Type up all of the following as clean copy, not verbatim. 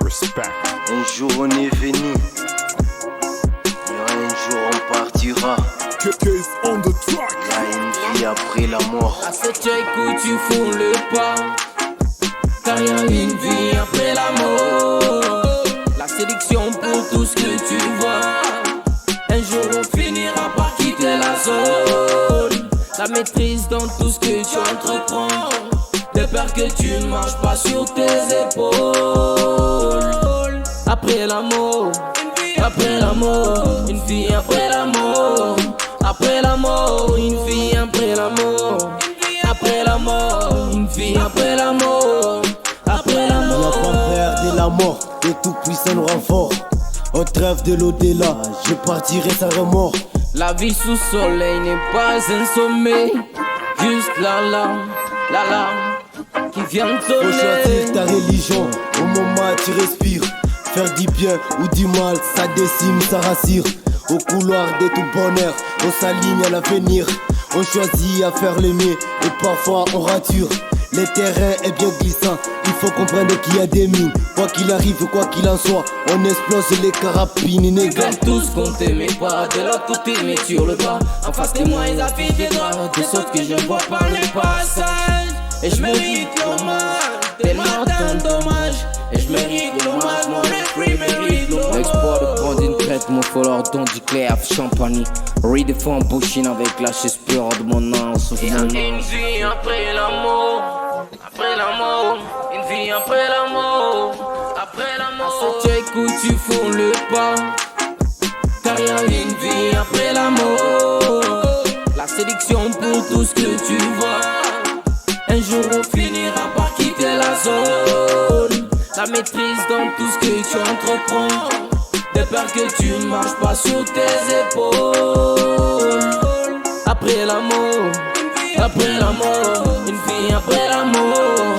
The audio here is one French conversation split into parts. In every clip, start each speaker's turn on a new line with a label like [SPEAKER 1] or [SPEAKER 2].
[SPEAKER 1] Respect.
[SPEAKER 2] Un jour on est venu, et un jour on partira.
[SPEAKER 1] Case on the track.
[SPEAKER 2] Il y a une vie après la mort.
[SPEAKER 3] À ce check où tu fous le pas, car y a une vie après la mort. La sélection pour tout ce que tu vois. Un jour on finira par quitter la zone. La maîtrise dans tout ce que tu entreprends. De peur que tu ne marches pas sur tes épaules. Après la mort, après la mort, une vie après la mort. Après la mort, une vie après la mort. Après la mort, une vie après la mort. Après la mort.
[SPEAKER 4] On n'a pas peur de la mort, le tout puissant nous renfort. On trêve de l'au-delà, je partirai sans remords.
[SPEAKER 3] La vie sous soleil n'est pas un sommet. Juste la larme qui vient de
[SPEAKER 4] Faut choisir
[SPEAKER 3] sonner.
[SPEAKER 4] ta religion, au moment où tu respires. Faire du bien ou du mal, ça décime, ça rassure. Au couloir de tout bonheur, on s'aligne à l'avenir. On choisit à faire le mieux et parfois on rature. Le terrain est bien glissant, il faut comprendre qu'il y a des mines. Quoi qu'il arrive, quoi qu'il en soit, on explose les carabines
[SPEAKER 3] Ils
[SPEAKER 4] inégales.
[SPEAKER 3] veulent tous compter mes pas. De l'autre côté, mais sur le bas. En face de moi, ils affichent des droits. Des autres que je vois par le passage. Et je mérite l'hommage, tellement tant dommage. Et je mérite l'hommage, mon esprit mérite l'hommage.
[SPEAKER 5] L'exploit de prendre une crête, mon follower don du clair champagne. Redefend Bouchine avec la chaise pure de mon âme.
[SPEAKER 3] Il y a une vie après la mort. Après la mort, une vie après la mort. Après la mort. À ce check où tu fous le pas, car y a une vie après la mort. La sélection pour tout ce que tu vois. Un jour on finira par quitter la zone. La maîtrise dans tout ce que tu entreprends. De peur que tu ne marches pas sur tes épaules. Après la mort, après la mort, une vie après la mort.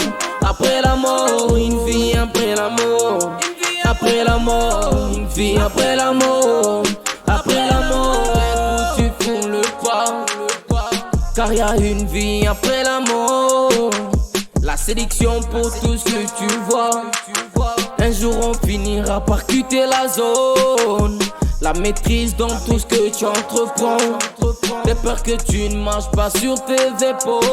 [SPEAKER 3] Après la mort, une vie après la mort. Après la mort, une vie après la mort. Après la mort, tu fous le pas. Car y a une vie après la mort. La sélection pour tout ce que tu vois. Un jour on finira par quitter la zone. La maîtrise dans tout ce que tu entreprends. De peur que tu ne marches pas sur tes épaules.